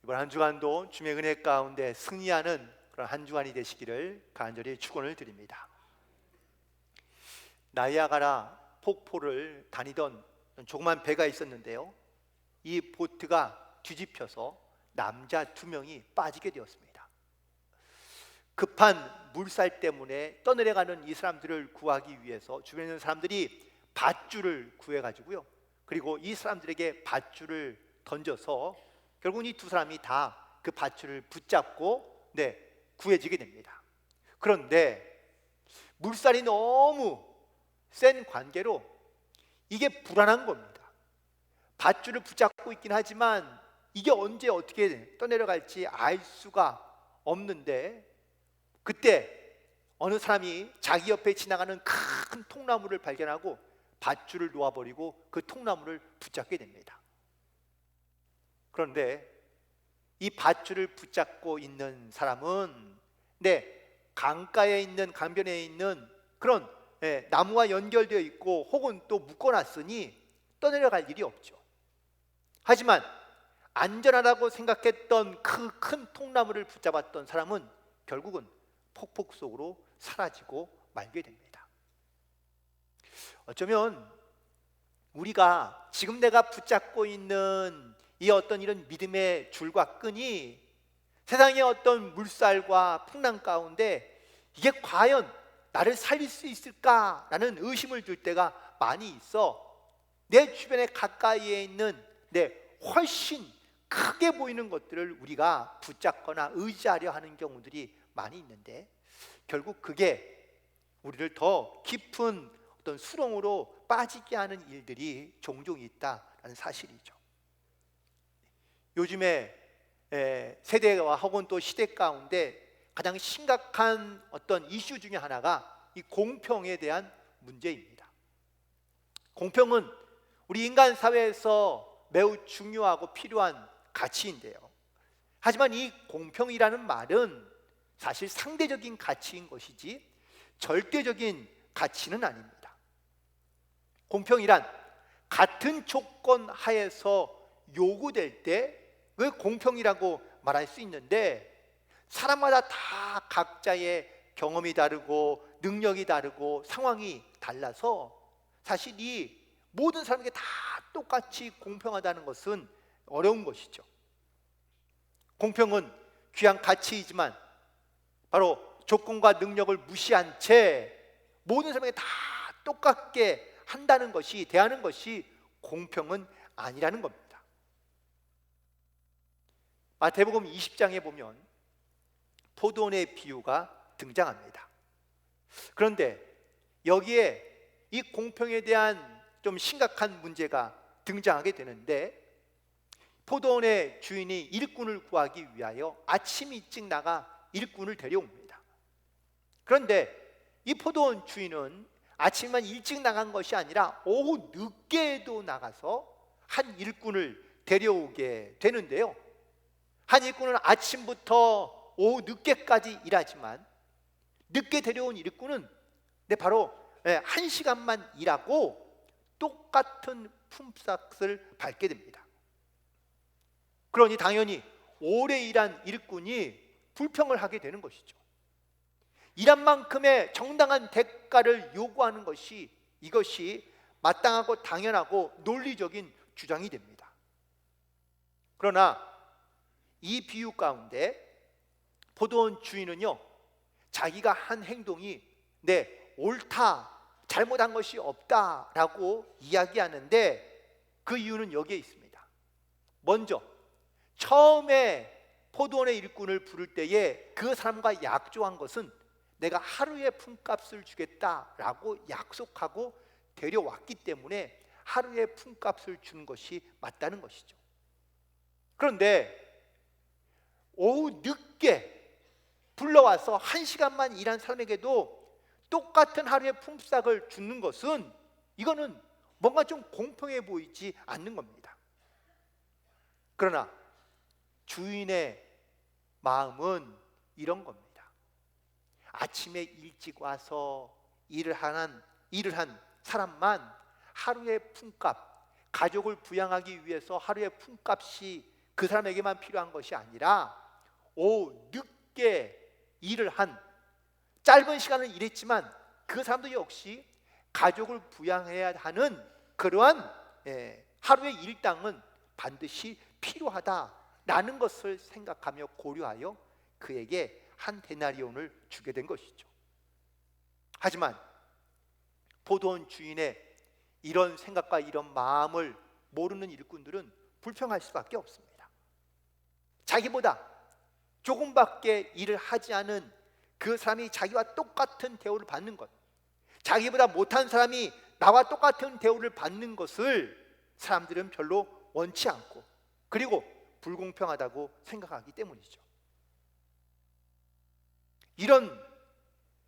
이번 한 주간도 주의 은혜 가운데 승리하는 그런 한 주간이 되시기를 간절히 축원을 드립니다. 나이아가라 폭포를 다니던 조그만 배가 있었는데요, 이 보트가 뒤집혀서 남자 2명이 빠지게 되었습니다. 급한 물살 때문에 떠내려가는 이 사람들을 구하기 위해서 주변에 있는 사람들이 밧줄을 구해가지고요, 그리고 이 사람들에게 밧줄을 던져서 결국은 이 2사람이 다 그 밧줄을 붙잡고 구해지게 됩니다. 그런데 물살이 너무 센 관계로 이게 불안한 겁니다. 밧줄을 붙잡고 있긴 하지만 이게 언제 어떻게 떠내려갈지 알 수가 없는데, 그때 어느 사람이 자기 옆에 지나가는 큰 통나무를 발견하고 밧줄을 놓아버리고 그 통나무를 붙잡게 됩니다. 그런데 이 밧줄을 붙잡고 있는 사람은 강가에 있는, 강변에 있는 그런 나무와 연결되어 있고 혹은 또 묶어놨으니 떠내려갈 일이 없죠. 하지만 안전하다고 생각했던 그 큰 통나무를 붙잡았던 사람은 결국은 폭풍 속으로 사라지고 말게 됩니다. 어쩌면 우리가 지금 내가 붙잡고 있는 이 어떤 이런 믿음의 줄과 끈이 세상의 어떤 물살과 풍랑 가운데 이게 과연 나를 살릴 수 있을까라는 의심을 줄 때가 많이 있어 내 주변에 가까이에 있는 훨씬 크게 보이는 것들을 우리가 붙잡거나 의지하려 하는 경우들이 많이 있는데, 결국 그게 우리를 더 깊은 어떤 수렁으로 빠지게 하는 일들이 종종 있다라는 사실이죠. 요즘에 세대와 혹은 또 시대 가운데 가장 심각한 어떤 이슈 중에 하나가 이 공평에 대한 문제입니다. 공평은 우리 인간 사회에서 매우 중요하고 필요한 가치인데요, 하지만 이 공평이라는 말은 사실 상대적인 가치인 것이지 절대적인 가치는 아닙니다. 공평이란 같은 조건 하에서 요구될 때 그 공평이라고 말할 수 있는데, 사람마다 다 각자의 경험이 다르고 능력이 다르고 상황이 달라서 사실 이 모든 사람에게 다 똑같이 공평하다는 것은 어려운 것이죠. 공평은 귀한 가치이지만 바로 조건과 능력을 무시한 채 모든 사람에게 다 똑같게 한다는 것이, 대하는 것이 공평은 아니라는 겁니다. 마태복음 20장에 보면 포도원의 비유가 등장합니다. 그런데 여기에 이 공평에 대한 좀 심각한 문제가 등장하게 되는데, 포도원의 주인이 일꾼을 구하기 위하여 아침 일찍 나가 일꾼을 데려옵니다. 그런데 이 포도원 주인은 아침만 일찍 나간 것이 아니라 오후 늦게도 나가서 한 일꾼을 데려오게 되는데요, 한 일꾼은 아침부터 오후 늦게까지 일하지만 늦게 데려온 일꾼은 바로 1시간만 일하고 똑같은 품삯을 받게 됩니다. 그러니 당연히 오래 일한 일꾼이 불평을 하게 되는 것이죠. 일한 만큼의 정당한 대가를 요구하는 것이, 이것이 마땅하고 당연하고 논리적인 주장이 됩니다. 그러나 이 비유 가운데 포도원 주인은요, 자기가 한 행동이 옳다, 잘못한 것이 없다라고 이야기하는데, 그 이유는 여기에 있습니다. 먼저 처음에 포도원의 일꾼을 부를 때에 그 사람과 약조한 것은 내가 하루의 품값을 주겠다라고 약속하고 데려왔기 때문에 하루의 품값을 주는 것이 맞다는 것이죠. 그런데 오후 늦게 불러와서 1시간만 일한 사람에게도 똑같은 하루의 품삯을 주는 것은, 이거는 뭔가 좀 공평해 보이지 않는 겁니다. 그러나 주인의 마음은 이런 겁니다. 아침에 일찍 와서 일을 한 사람만 하루의 품값, 가족을 부양하기 위해서 하루의 품값이 그 사람에게만 필요한 것이 아니라 오후 늦게 일을 한, 짧은 시간을 일했지만 그 사람도 역시 가족을 부양해야 하는 그러한 하루의 일당은 반드시 필요하다라는 것을 생각하며 고려하여 그에게 한 데나리온을 주게 된 것이죠. 하지만 포도원 주인의 이런 생각과 이런 마음을 모르는 일꾼들은 불평할 수밖에 없습니다. 자기보다 조금밖에 일을 하지 않은 그 사람이 자기와 똑같은 대우를 받는 것, 자기보다 못한 사람이 나와 똑같은 대우를 받는 것을 사람들은 별로 원치 않고, 그리고 불공평하다고 생각하기 때문이죠. 이런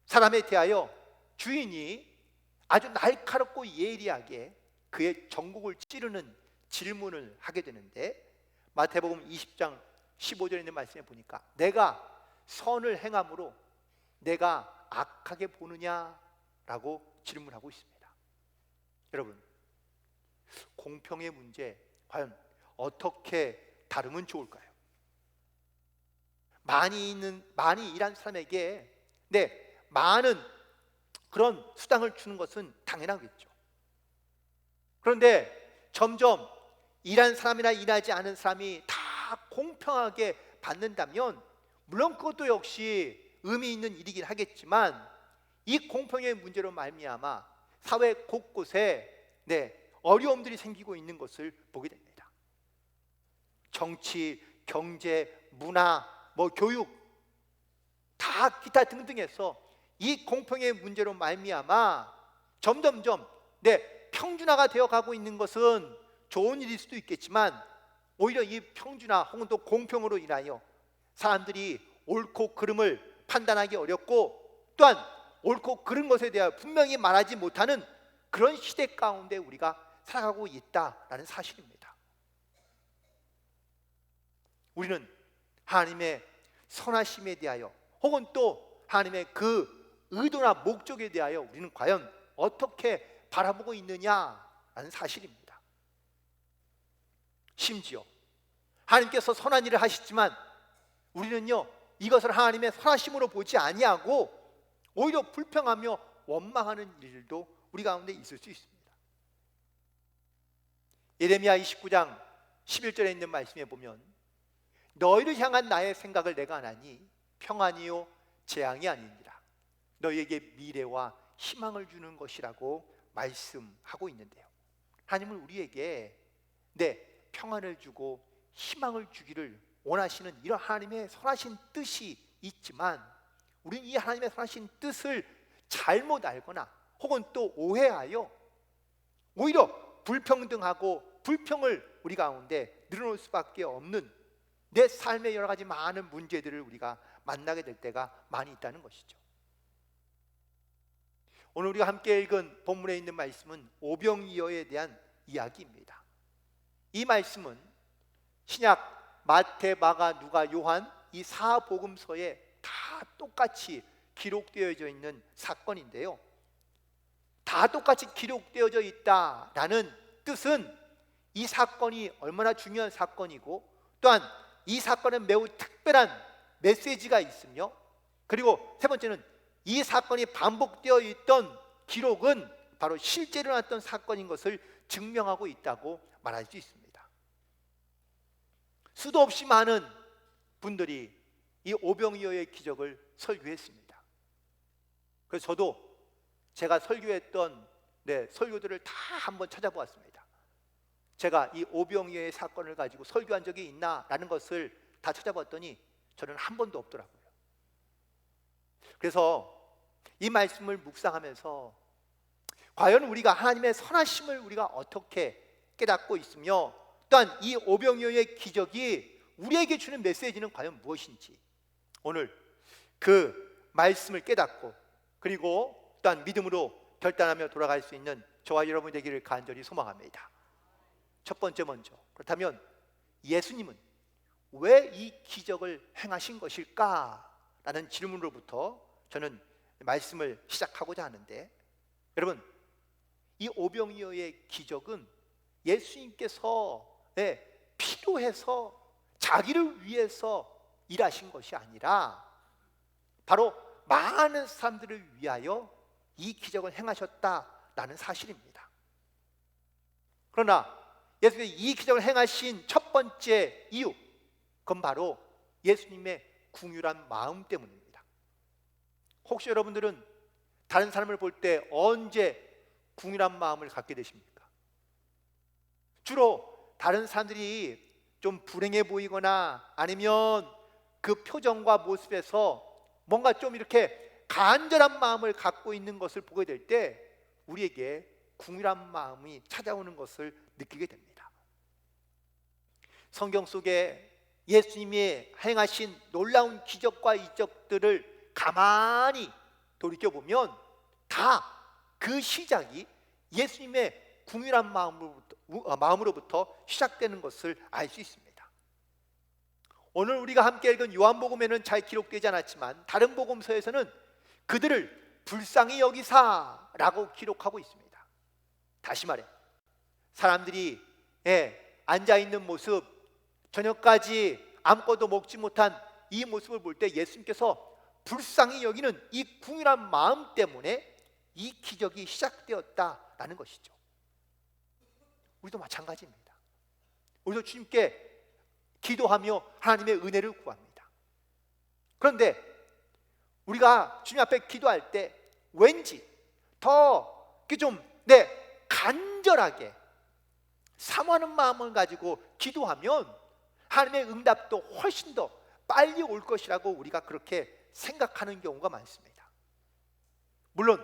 사람에 대하여 주인이 아주 날카롭고 예리하게 그의 전국을 찌르는 질문을 하게 되는데, 마태복음 20장 15절에 있는 말씀에 보니까 내가 선을 행함으로 내가 악하게 보느냐라고 질문하고 있습니다. 여러분, 공평의 문제 과연 어떻게 다루면 좋을까요? 많이 일한 사람에게 많은 그런 수당을 주는 것은 당연하겠죠. 그런데 점점 일한 사람이나 일하지 않은 사람이 다 공평하게 받는다면, 물론 그것도 역시 의미 있는 일이긴 하겠지만, 이 공평의 문제로 말미암아 사회 곳곳에 어려움들이 생기고 있는 것을 보게 됩니다. 정치, 경제, 문화, 교육, 다 기타 등등에서 이 공평의 문제로 말미암아 점점점 평준화가 되어가고 있는 것은 좋은 일일 수도 있겠지만, 오히려 이 평준화 혹은 또 공평으로 인하여 사람들이 옳고 그름을 판단하기 어렵고, 또한 옳고 그른 것에 대하여 분명히 말하지 못하는 그런 시대 가운데 우리가 살아가고 있다라는 사실입니다. 우리는 하나님의 선하심에 대하여 혹은 또 하나님의 그 의도나 목적에 대하여 우리는 과연 어떻게 바라보고 있느냐라는 사실입니다. 심지어 하나님께서 선한 일을 하시지만 우리는요, 이것을 하나님의 선하심으로 보지 아니하고 오히려 불평하며 원망하는 일도 우리 가운데 있을 수 있습니다. 예레미야 29장 11절에 있는 말씀에 보면 너희를 향한 나의 생각을 내가 아나니 평안이요 재앙이 아니니라, 너희에게 미래와 희망을 주는 것이라고 말씀하고 있는데요, 하나님은 우리에게 평안을 주고 희망을 주기를 원하시는 이런 하나님의 선하신 뜻이 있지만, 우리는 이 하나님의 선하신 뜻을 잘못 알거나 혹은 또 오해하여 오히려 불평등하고 불평을 우리 가운데 늘어놓을 수밖에 없는 내 삶의 여러 가지 많은 문제들을 우리가 만나게 될 때가 많이 있다는 것이죠. 오늘 우리가 함께 읽은 본문에 있는 말씀은 오병이어에 대한 이야기입니다. 이 말씀은 신약 마태, 마가, 누가, 요한 이 사복음서에 다 똑같이 기록되어져 있는 사건인데요, 다 똑같이 기록되어져 있다라는 뜻은 이 사건이 얼마나 중요한 사건이고, 또한 이 사건은 매우 특별한 메시지가 있으며, 그리고 세 번째는 이 사건이 반복되어 있던 기록은 바로 실제로 일어났던 사건인 것을 증명하고 있다고 말할 수 있습니다. 수도 없이 많은 분들이 이 오병이어의 기적을 설교했습니다. 그래서 저도 제가 설교했던 설교들을 다 한번 찾아보았습니다. 제가 이 오병이어의 사건을 가지고 설교한 적이 있나라는 것을 다 찾아봤더니 저는 한 번도 없더라고요. 그래서 이 말씀을 묵상하면서 과연 우리가 하나님의 선하심을 우리가 어떻게 깨닫고 있으며, 또한 이 오병이어의 기적이 우리에게 주는 메시지는 과연 무엇인지, 오늘 그 말씀을 깨닫고 그리고 또한 믿음으로 결단하며 돌아갈 수 있는 저와 여러분이 되기를 간절히 소망합니다. 첫 번째 먼저, 그렇다면 예수님은 왜 이 기적을 행하신 것일까? 라는 질문으로부터 저는 말씀을 시작하고자 하는데, 여러분, 이 오병이어의 기적은 예수님께서 필요해서 자기를 위해서 일하신 것이 아니라 바로 많은 사람들을 위하여 이 기적을 행하셨다라는 사실입니다. 그러나 예수님이 이 기적을 행하신 첫 번째 이유, 그건 바로 예수님의 긍휼한 마음 때문입니다. 혹시 여러분들은 다른 사람을 볼 때 언제 긍휼한 마음을 갖게 되십니까? 주로 다른 사람들이 좀 불행해 보이거나 아니면 그 표정과 모습에서 뭔가 좀 이렇게 간절한 마음을 갖고 있는 것을 보게 될 때 우리에게 긍휼한 마음이 찾아오는 것을 느끼게 됩니다. 성경 속에 예수님이 행하신 놀라운 기적과 이적들을 가만히 돌이켜보면 다 그 시작이 예수님의 긍휼한 마음으로부터 시작되는 것을 알 수 있습니다. 오늘 우리가 함께 읽은 요한복음에는 잘 기록되지 않았지만 다른 복음서에서는 그들을 불쌍히 여기사라고 기록하고 있습니다. 다시 말해 사람들이 앉아있는 모습, 저녁까지 아무것도 먹지 못한 이 모습을 볼 때 예수님께서 불쌍히 여기는 이 긍휼한 마음 때문에 이 기적이 시작되었다라는 것이죠. 우리도 마찬가지입니다. 우리도 주님께 기도하며 하나님의 은혜를 구합니다. 그런데 우리가 주님 앞에 기도할 때 왠지 더 좀 간절하게 사모하는 마음을 가지고 기도하면 하나님의 응답도 훨씬 더 빨리 올 것이라고 우리가 그렇게 생각하는 경우가 많습니다. 물론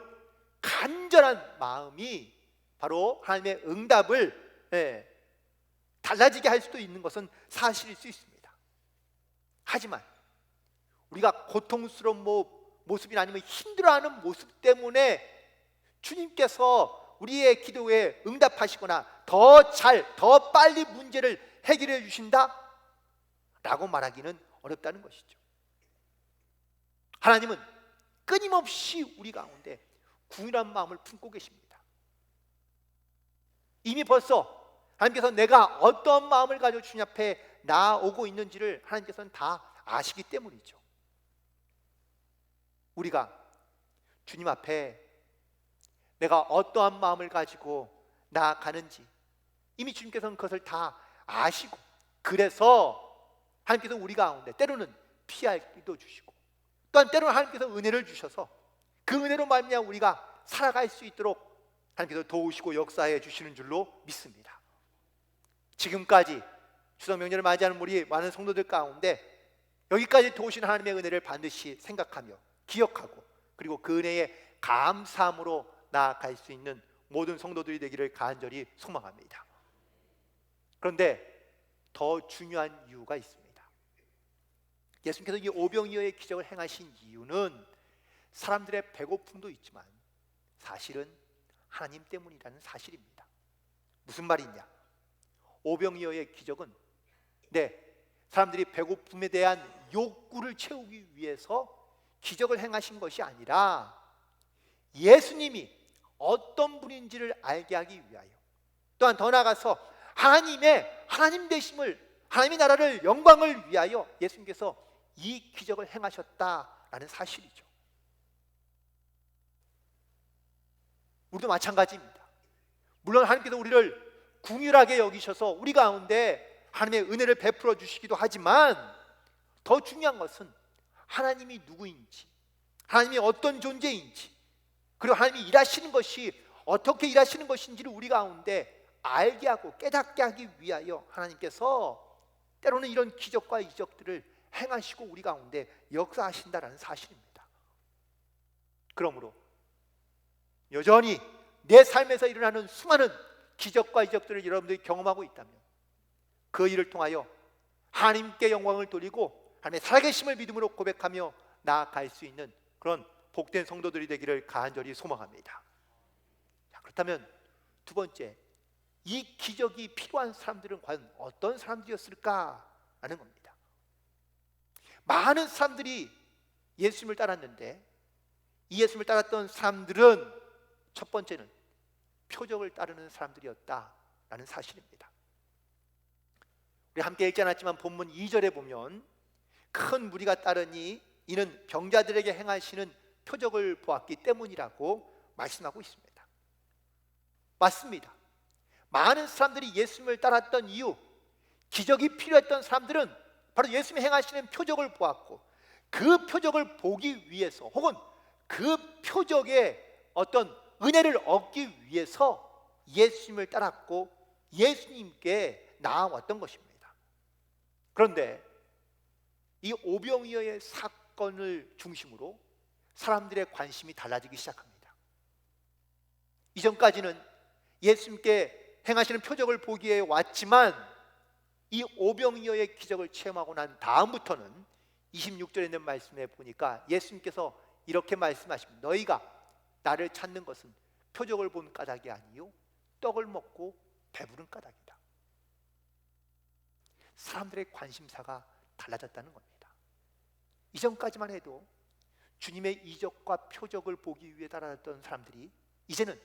간절한 마음이 바로 하나님의 응답을 달라지게 할 수도 있는 것은 사실일 수 있습니다. 하지만 우리가 고통스러운 모습이나 아니면 힘들어하는 모습 때문에 주님께서 우리의 기도에 응답하시거나 더 빨리 문제를 해결해 주신다 라고 말하기는 어렵다는 것이죠. 하나님은 끊임없이 우리 가운데 긍휼한 마음을 품고 계십니다. 이미 벌써 하나님께서 내가 어떤 마음을 가지고 주님 앞에 나오고 있는지를 하나님께서는 다 아시기 때문이죠. 우리가 주님 앞에 내가 어떠한 마음을 가지고 나아가는지 이미 주님께서는 그것을 다 아시고, 그래서 하나님께서 우리 가운데 때로는 피할 길도 주시고 또한 때로는 하나님께서 은혜를 주셔서 그 은혜로 말미암아 우리가 살아갈 수 있도록 하나님께서 도우시고 역사해 주시는 줄로 믿습니다. 지금까지 추석 명절을 맞이하는 우리 많은 성도들 가운데 여기까지 도우신 하나님의 은혜를 반드시 생각하며 기억하고 그리고 그 은혜에 감사함으로 나아갈 수 있는 모든 성도들이 되기를 간절히 소망합니다. 그런데 더 중요한 이유가 있습니다. 예수님께서 이 오병이어의 기적을 행하신 이유는 사람들의 배고픔도 있지만 사실은 하나님 때문이라는 사실입니다. 무슨 말이냐? 오병이어의 기적은 사람들이 배고픔에 대한 욕구를 채우기 위해서 기적을 행하신 것이 아니라 예수님이 어떤 분인지를 알게 하기 위하여, 또한 더 나아가서 하나님 되심을, 하나님의 나라를, 영광을 위하여 예수님께서 이 기적을 행하셨다라는 사실이죠. 우리도 마찬가지입니다. 물론 하나님께서 우리를 긍휼하게 여기셔서 우리 가운데 하나님의 은혜를 베풀어 주시기도 하지만 더 중요한 것은 하나님이 누구인지, 하나님이 어떤 존재인지, 그리고 하나님이 일하시는 것이 어떻게 일하시는 것인지를 우리 가운데 알게 하고 깨닫게 하기 위하여 하나님께서 때로는 이런 기적과 이적들을 행하시고 우리 가운데 역사하신다라는 사실입니다. 그러므로 여전히 내 삶에서 일어나는 수많은 기적과 이적들을 여러분들이 경험하고 있다면 그 일을 통하여 하나님께 영광을 돌리고 하나님의 살아계심을 믿음으로 고백하며 나아갈 수 있는 그런 복된 성도들이 되기를 간절히 소망합니다. 그렇다면 두 번째, 이 기적이 필요한 사람들은 과연 어떤 사람들이었을까라는 겁니다. 많은 사람들이 예수님을 따랐는데 이 예수님을 따랐던 사람들은 첫 번째는 표적을 따르는 사람들이었다라는 사실입니다. 우리 함께 읽지 않았지만 본문 2절에 보면 큰 무리가 따르니 이는 병자들에게 행하시는 표적을 보았기 때문이라고 말씀하고 있습니다. 맞습니다. 많은 사람들이 예수님을 따랐던 이유, 기적이 필요했던 사람들은 바로 예수님이 행하시는 표적을 보았고, 그 표적을 보기 위해서 혹은 그 표적의 어떤 은혜를 얻기 위해서 예수님을 따랐고 예수님께 나아왔던 것입니다. 그런데 이 오병이어의 사건을 중심으로 사람들의 관심이 달라지기 시작합니다. 이전까지는 예수님께 행하시는 표적을 보기 위해 왔지만 이 오병이어의 기적을 체험하고 난 다음부터는 26절에 있는 말씀에 보니까 예수님께서 이렇게 말씀하십니다. 너희가 나를 찾는 것은 표적을 본 까닭이 아니요 떡을 먹고 배부른 까닭이다. 사람들의 관심사가 달라졌다는 겁니다. 이전까지만 해도 주님의 이적과 표적을 보기 위해 따라왔던 사람들이 이제는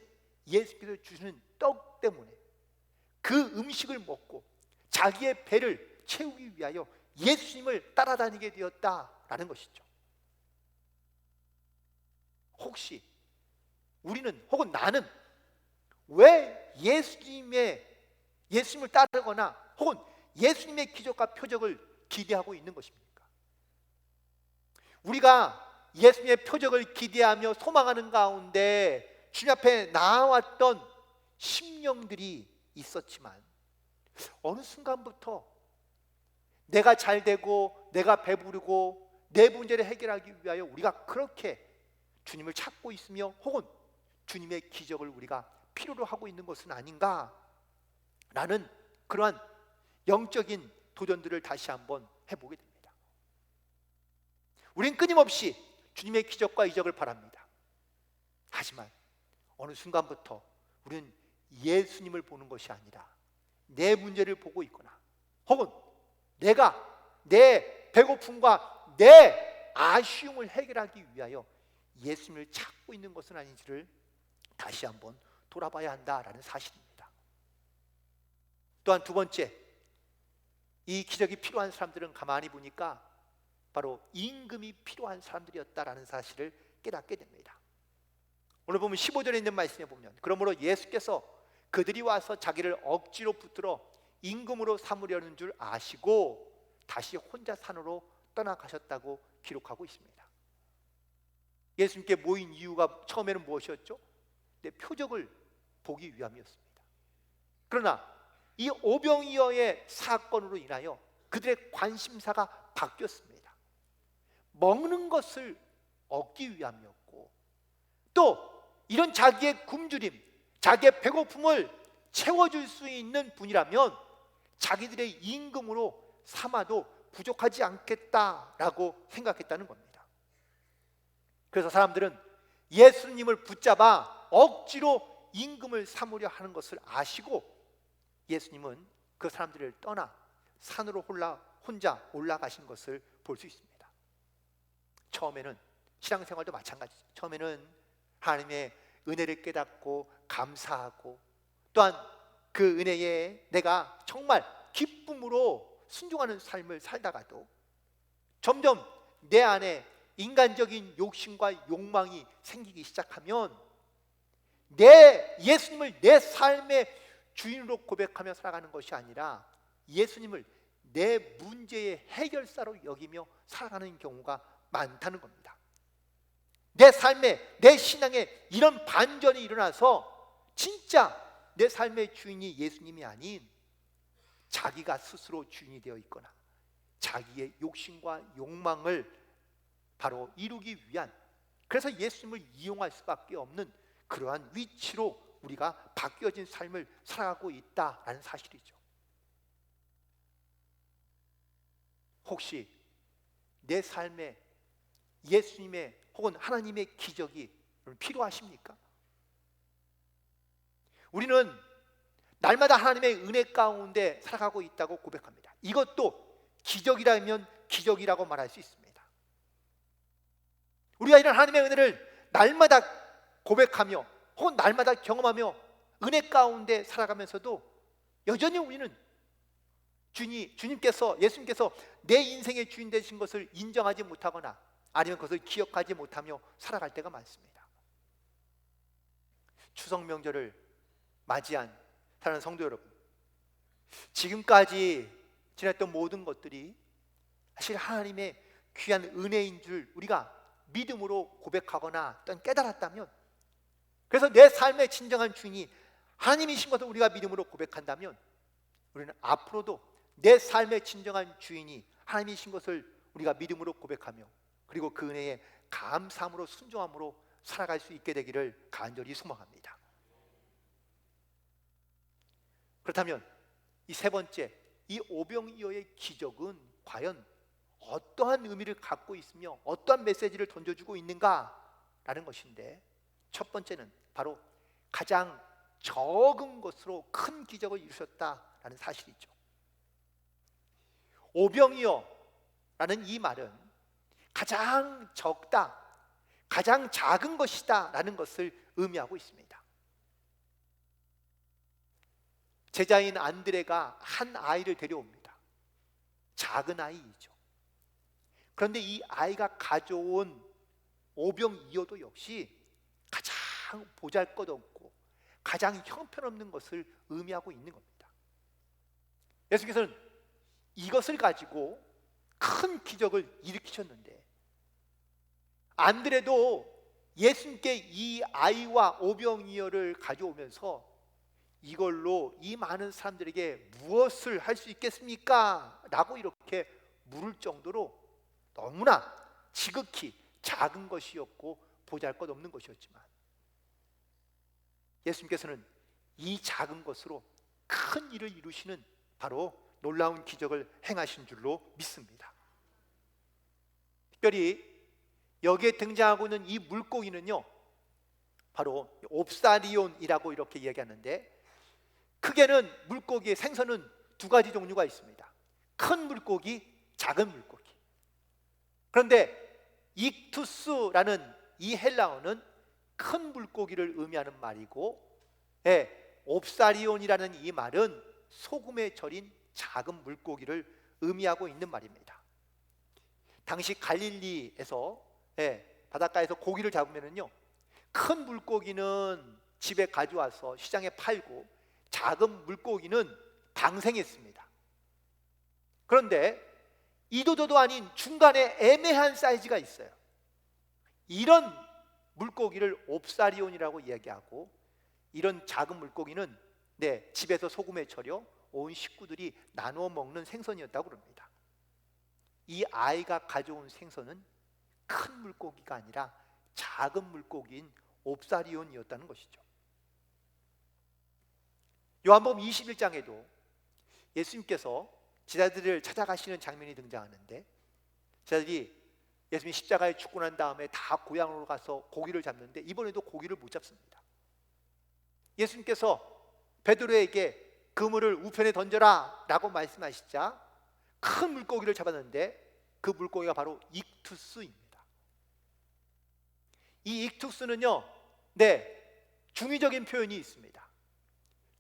예수께서 주시는 떡 때문에 그 음식을 먹고 자기의 배를 채우기 위하여 예수님을 따라다니게 되었다라는 것이죠. 혹시 우리는 혹은 나는 왜 예수님을 따르거나 혹은 예수님의 기적과 표적을 기대하고 있는 것입니까? 우리가 예수님의 표적을 기대하며 소망하는 가운데 주님 앞에 나아왔던 심령들이 있었지만 어느 순간부터 내가 잘 되고 내가 배부르고 내 문제를 해결하기 위하여 우리가 그렇게 주님을 찾고 있으며 혹은 주님의 기적을 우리가 필요로 하고 있는 것은 아닌가 라는 그러한 영적인 도전들을 다시 한번 해보게 됩니다. 우린 끊임없이 주님의 기적과 이적을 바랍니다. 하지만 어느 순간부터 우리는 예수님을 보는 것이 아니라 내 문제를 보고 있거나 혹은 내가 내 배고픔과 내 아쉬움을 해결하기 위하여 예수님을 찾고 있는 것은 아닌지를 다시 한번 돌아봐야 한다라는 사실입니다. 또한 두 번째, 이 기적이 필요한 사람들은 가만히 보니까 바로 임금이 필요한 사람들이었다라는 사실을 깨닫게 됩니다. 오늘 보면 15절에 있는 말씀에 보면 그러므로 예수께서 그들이 와서 자기를 억지로 붙들어 임금으로 삼으려는 줄 아시고 다시 혼자 산으로 떠나가셨다고 기록하고 있습니다. 예수님께 모인 이유가 처음에는 무엇이었죠? 내 표적을 보기 위함이었습니다. 그러나 이 오병이어의 사건으로 인하여 그들의 관심사가 바뀌었습니다. 먹는 것을 얻기 위함이었고 또 이런 자기의 굶주림, 자기의 배고픔을 채워줄 수 있는 분이라면 자기들의 임금으로 삼아도 부족하지 않겠다라고 생각했다는 겁니다. 그래서 사람들은 예수님을 붙잡아 억지로 임금을 삼으려 하는 것을 아시고 예수님은 그 사람들을 떠나 산으로 혼자 올라가신 것을 볼 수 있습니다. 처음에는 신앙생활도 마찬가지죠. 처음에는 하나님의 은혜를 깨닫고 감사하고 또한 그 은혜에 내가 정말 기쁨으로 순종하는 삶을 살다가도 점점 내 안에 인간적인 욕심과 욕망이 생기기 시작하면 예수님을 내 삶의 주인으로 고백하며 살아가는 것이 아니라 예수님을 내 문제의 해결사로 여기며 살아가는 경우가 많다는 겁니다. 내 삶에, 내 신앙에 이런 반전이 일어나서 진짜 내 삶의 주인이 예수님이 아닌 자기가 스스로 주인이 되어 있거나 자기의 욕심과 욕망을 바로 이루기 위한, 그래서 예수님을 이용할 수밖에 없는 그러한 위치로 우리가 바뀌어진 삶을 살아가고 있다라는 사실이죠. 혹시 내 삶에 예수님의 혹은 하나님의 기적이 필요하십니까? 우리는 날마다 하나님의 은혜 가운데 살아가고 있다고 고백합니다. 이것도 기적이라면 기적이라고 말할 수 있습니다. 우리가 이런 하나님의 은혜를 날마다 고백하며 혹은 날마다 경험하며 은혜 가운데 살아가면서도 여전히 우리는 예수님께서 내 인생의 주인 되신 것을 인정하지 못하거나 아니면 그것을 기억하지 못하며 살아갈 때가 많습니다. 추석 명절을 맞이한 사랑하는 성도 여러분, 지금까지 지냈던 모든 것들이 사실 하나님의 귀한 은혜인 줄 우리가 믿음으로 고백하거나 또는 깨달았다면, 그래서 내 삶의 진정한 주인이 하나님이신 것을 우리가 믿음으로 고백한다면, 우리는 앞으로도 내 삶의 진정한 주인이 하나님이신 것을 우리가 믿음으로 고백하며 그리고 그 은혜에 감사함으로 순종함으로 살아갈 수 있게 되기를 간절히 소망합니다. 그렇다면 이 세 번째, 이 오병이어의 기적은 과연 어떠한 의미를 갖고 있으며 어떠한 메시지를 던져주고 있는가라는 것인데, 첫 번째는 바로 가장 적은 것으로 큰 기적을 이루셨다라는 사실이죠. 오병이어라는 이 말은 가장 적다, 가장 작은 것이다 라는 것을 의미하고 있습니다. 제자인 안드레가 한 아이를 데려옵니다. 작은 아이이죠. 그런데 이 아이가 가져온 오병이어도 역시 가장 보잘것없고 가장 형편없는 것을 의미하고 있는 겁니다. 예수께서는 이것을 가지고 큰 기적을 일으키셨는데, 안드레도 예수님께 이 아이와 오병이어를 가져오면서 이걸로 이 많은 사람들에게 무엇을 할 수 있겠습니까? 라고 이렇게 물을 정도로 너무나 지극히 작은 것이었고 보잘것없는 것이었지만, 예수님께서는 이 작은 것으로 큰 일을 이루시는 바로 놀라운 기적을 행하신 줄로 믿습니다. 특별히 여기에 등장하고 있는 이 물고기는요, 바로 옵사리온이라고 이렇게 이야기하는데, 크게는 물고기의 생선은 두 가지 종류가 있습니다. 큰 물고기, 작은 물고기. 그런데 익투스라는 이 헬라어는 큰 물고기를 의미하는 말이고, 옵사리온이라는 이 말은 소금에 절인 작은 물고기를 의미하고 있는 말입니다. 당시 갈릴리에서 바닷가에서 고기를 잡으면요, 큰 물고기는 집에 가져와서 시장에 팔고 작은 물고기는 방생했습니다. 그런데 이도저도 아닌 중간에 애매한 사이즈가 있어요. 이런 물고기를 옵사리온이라고 이야기하고, 이런 작은 물고기는 집에서 소금에 절여 온 식구들이 나누어 먹는 생선이었다고 그럽니다. 이 아이가 가져온 생선은 큰 물고기가 아니라 작은 물고기인 옵사리온이었다는 것이죠. 요한복음 21장에도 예수님께서 제자들을 찾아가시는 장면이 등장하는데, 제자들이 예수님이 십자가에 죽고 난 다음에 다 고향으로 가서 고기를 잡는데 이번에도 고기를 못 잡습니다. 예수님께서 베드로에게 그물을 우편에 던져라 라고 말씀하시자 큰 물고기를 잡았는데, 그 물고기가 바로 익투스입니다. 이 익투스는요, 중의적인 표현이 있습니다.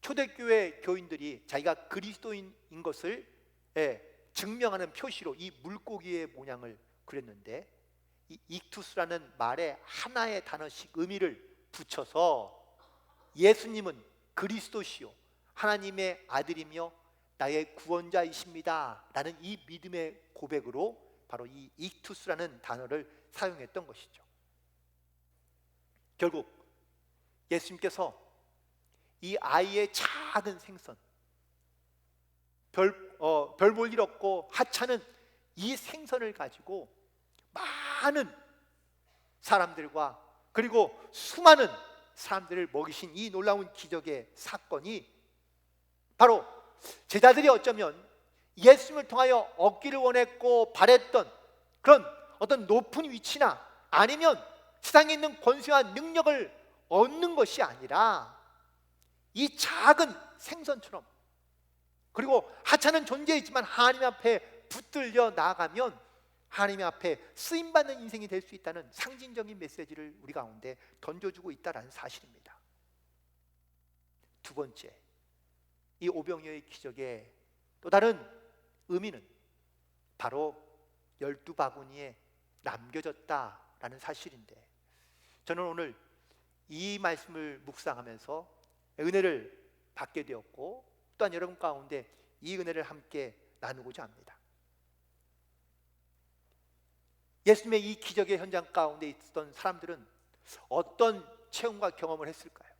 초대교회 교인들이 자기가 그리스도인인 것을 증명하는 표시로 이 물고기의 모양을 그렸는데, 이 익투스라는 말에 하나의 단어씩 의미를 붙여서 예수님은 그리스도시요 하나님의 아들이며 나의 구원자이십니다 라는 이 믿음의 고백으로 바로 이 익투스라는 단어를 사용했던 것이죠. 결국 예수님께서 이 아이의 작은 생선, 별 볼 일 없고 하찮은 이 생선을 가지고 많은 사람들과 그리고 수많은 사람들을 먹이신 이 놀라운 기적의 사건이 바로 제자들이 어쩌면 예수님을 통하여 얻기를 원했고 바랬던 그런 어떤 높은 위치나 아니면 세상에 있는 권세와 능력을 얻는 것이 아니라 이 작은 생선처럼, 그리고 하찮은 존재이지만 하나님 앞에 붙들려 나아가면 하나님 앞에 쓰임받는 인생이 될 수 있다는 상징적인 메시지를 우리 가운데 던져주고 있다는 사실입니다. 두 번째, 이 오병이어의 기적의 또 다른 의미는 바로 12바구니에 남겨졌다라는 사실인데, 저는 오늘 이 말씀을 묵상하면서 은혜를 받게 되었고, 또한 여러분 가운데 이 은혜를 함께 나누고자 합니다. 예수님의 이 기적의 현장 가운데 있었던 사람들은 어떤 체험과 경험을 했을까요?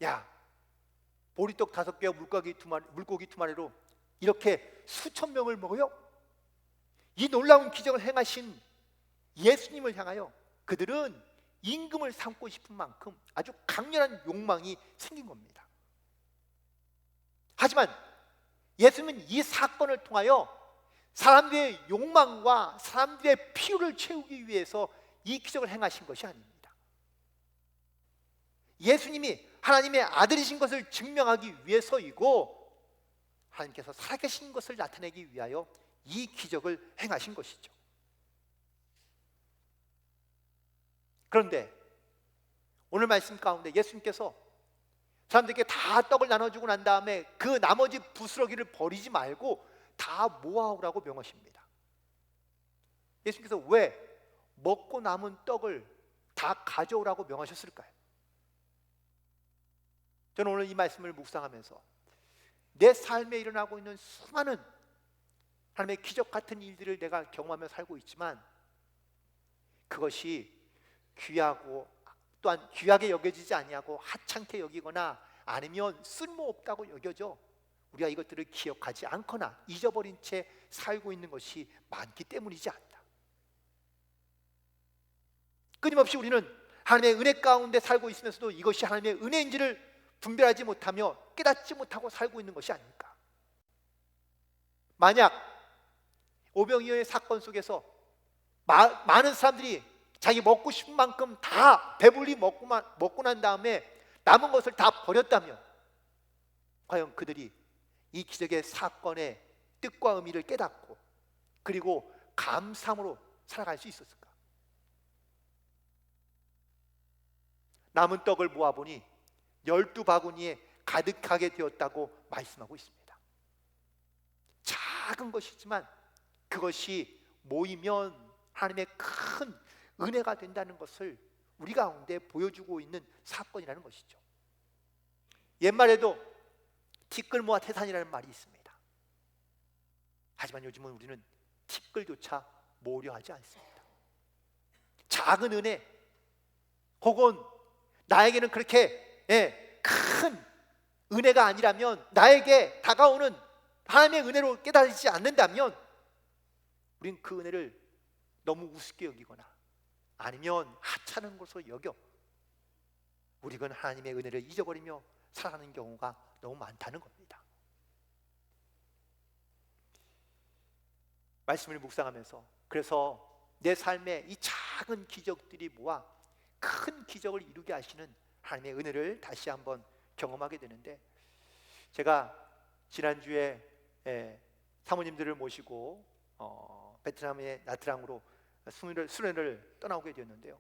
야, 보리떡 5개와 물고기 2마리로 이렇게 수천 명을 먹어요? 이 놀라운 기적을 행하신 예수님을 향하여 그들은 임금을 삼고 싶은 만큼 아주 강렬한 욕망이 생긴 겁니다. 하지만 예수님은 이 사건을 통하여 사람들의 욕망과 사람들의 필요를 채우기 위해서 이 기적을 행하신 것이 아닙니다. 예수님이 하나님의 아들이신 것을 증명하기 위해서이고, 하나님께서 살아계신 것을 나타내기 위하여 이 기적을 행하신 것이죠. 그런데 오늘 말씀 가운데 예수님께서 사람들에게 다 떡을 나눠주고 난 다음에 그 나머지 부스러기를 버리지 말고 다 모아오라고 명하십니다. 예수님께서 왜 먹고 남은 떡을 다 가져오라고 명하셨을까요? 저는 오늘 이 말씀을 묵상하면서 내 삶에 일어나고 있는 수많은 하나님의 기적 같은 일들을 내가 경험하며 살고 있지만, 그것이 귀하고 또한 귀하게 여겨지지 아니하고 하찮게 여기거나 아니면 쓸모없다고 여겨져 우리가 이것들을 기억하지 않거나 잊어버린 채 살고 있는 것이 많기 때문이지 않다. 끊임없이 우리는 하나님의 은혜 가운데 살고 있으면서도 이것이 하나님의 은혜인지를 분별하지 못하며 깨닫지 못하고 살고 있는 것이 아닐까. 만약 오병이어의 사건 속에서 많은 사람들이 자기 먹고 싶은 만큼 다 배불리 먹고 난 다음에 남은 것을 다 버렸다면, 과연 그들이 이 기적의 사건의 뜻과 의미를 깨닫고 그리고 감사함으로 살아갈 수 있었을까? 남은 떡을 모아보니 12바구니에 가득하게 되었다고 말씀하고 있습니다. 작은 것이지만 그것이 모이면 하나님의 큰 은혜가 된다는 것을 우리 가운데 보여주고 있는 사건이라는 것이죠. 옛말에도 티끌 모아 태산이라는 말이 있습니다. 하지만 요즘은 우리는 티끌조차 모으려 하지 않습니다. 작은 은혜 혹은 나에게는 그렇게 큰 은혜가 아니라면, 나에게 다가오는 하나님의 은혜로 깨달지 않는다면 우린 그 은혜를 너무 우습게 여기거나 아니면 하찮은 것으로 여겨 우리는 하나님의 은혜를 잊어버리며 살아가는 경우가 너무 많다는 겁니다. 말씀을 묵상하면서 그래서 내 삶에 이 작은 기적들이 모아 큰 기적을 이루게 하시는 하나님의 은혜를 다시 한번 경험하게 되는데, 제가 지난주에 사모님들을 모시고 베트남의 나트랑으로 수련을 떠나오게 되었는데요.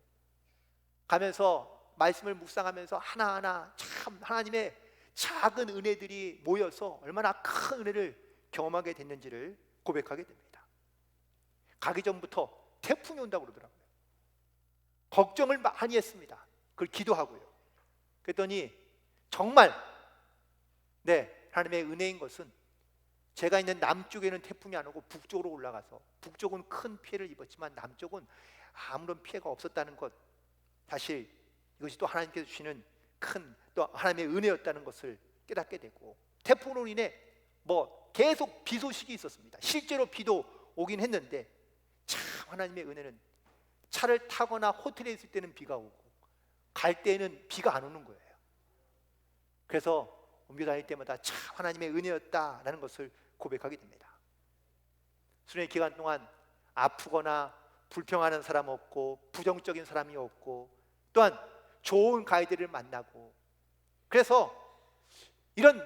가면서 말씀을 묵상하면서 하나하나 참 하나님의 작은 은혜들이 모여서 얼마나 큰 은혜를 경험하게 됐는지를 고백하게 됩니다. 가기 전부터 태풍이 온다고 그러더라고요. 걱정을 많이 했습니다. 그걸 기도하고요. 그랬더니 정말 하나님의 은혜인 것은 제가 있는 남쪽에는 태풍이 안 오고 북쪽으로 올라가서, 북쪽은 큰 피해를 입었지만 남쪽은 아무런 피해가 없었다는 것, 사실 이것이 또 하나님께서 주시는 큰 또 하나님의 은혜였다는 것을 깨닫게 되고, 태풍으로 인해 계속 비 소식이 있었습니다. 실제로 비도 오긴 했는데 참 하나님의 은혜는 차를 타거나 호텔에 있을 때는 비가 오고 갈 때는 비가 안 오는 거예요. 그래서 옮겨 다닐 때마다 참 하나님의 은혜였다라는 것을 고백하게 됩니다. 수련의 기간 동안 아프거나 불평하는 사람 없고 부정적인 사람이 없고, 또한 좋은 가이드를 만나고, 그래서 이런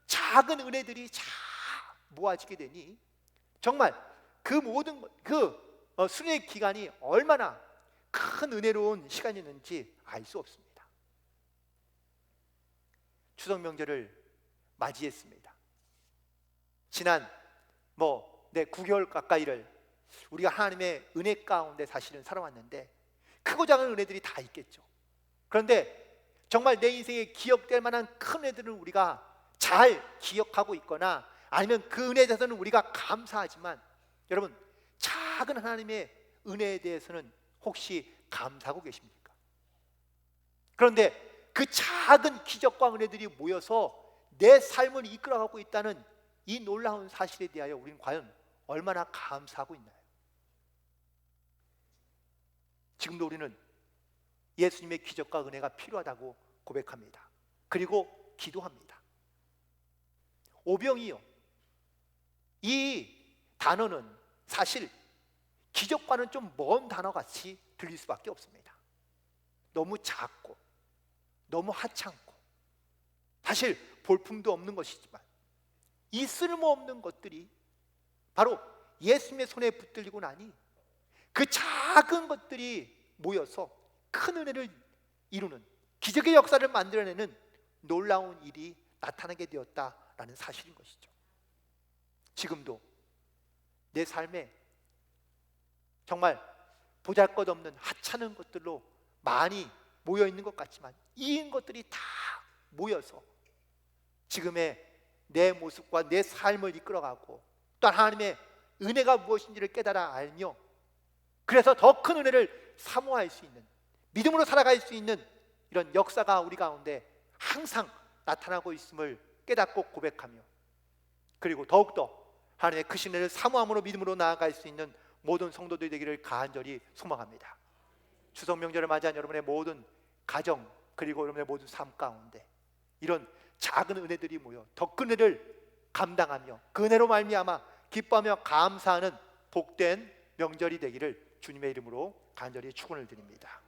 작은 은혜들이 잘 모아지게 되니 정말 그 모든 수련의 기간이 얼마나 큰 은혜로운 시간이었는지 알 수 없습니다. 추석 명절을 맞이했습니다. 지난 9개월 가까이를 우리가 하나님의 은혜 가운데 사실은 살아왔는데 크고 작은 은혜들이 다 있겠죠. 그런데 정말 내 인생에 기억될 만한 큰 은혜들은 우리가 잘 기억하고 있거나 아니면 그 은혜에 대해서는 우리가 감사하지만, 여러분, 작은 하나님의 은혜에 대해서는 혹시 감사하고 계십니까? 그런데 그 작은 기적과 은혜들이 모여서 내 삶을 이끌어가고 있다는 이 놀라운 사실에 대하여 우리는 과연 얼마나 감사하고 있나요? 지금도 우리는 예수님의 기적과 은혜가 필요하다고 고백합니다. 그리고 기도합니다. 오병이요, 이 단어는 사실 기적과는 좀 먼 단어 같이 들릴 수밖에 없습니다. 너무 작고 너무 하찮고 사실 볼품도 없는 것이지만 이 쓸모없는 것들이 바로 예수님의 손에 붙들리고 나니 그 작은 것들이 모여서 큰 은혜를 이루는, 기적의 역사를 만들어내는 놀라운 일이 나타나게 되었다라는 사실인 것이죠. 지금도 내 삶에 정말 보잘것없는 하찮은 것들로 많이 모여있는 것 같지만 이 것들이 다 모여서 지금의 내 모습과 내 삶을 이끌어가고 또 하나님의 은혜가 무엇인지를 깨달아 알며 그래서 더 큰 은혜를 사모할 수 있는, 믿음으로 살아갈 수 있는 이런 역사가 우리 가운데 항상 나타나고 있음을 깨닫고 고백하며, 그리고 더욱더 하나님의 그 신뢰를 사모함으로 믿음으로 나아갈 수 있는 모든 성도들이 되기를 간절히 소망합니다. 추석 명절을 맞이한 여러분의 모든 가정 그리고 여러분의 모든 삶 가운데 이런 작은 은혜들이 모여 더 큰 은혜를 감당하며 그 은혜로 말미암아 기뻐하며 감사하는 복된 명절이 되기를 주님의 이름으로 간절히 축원을 드립니다.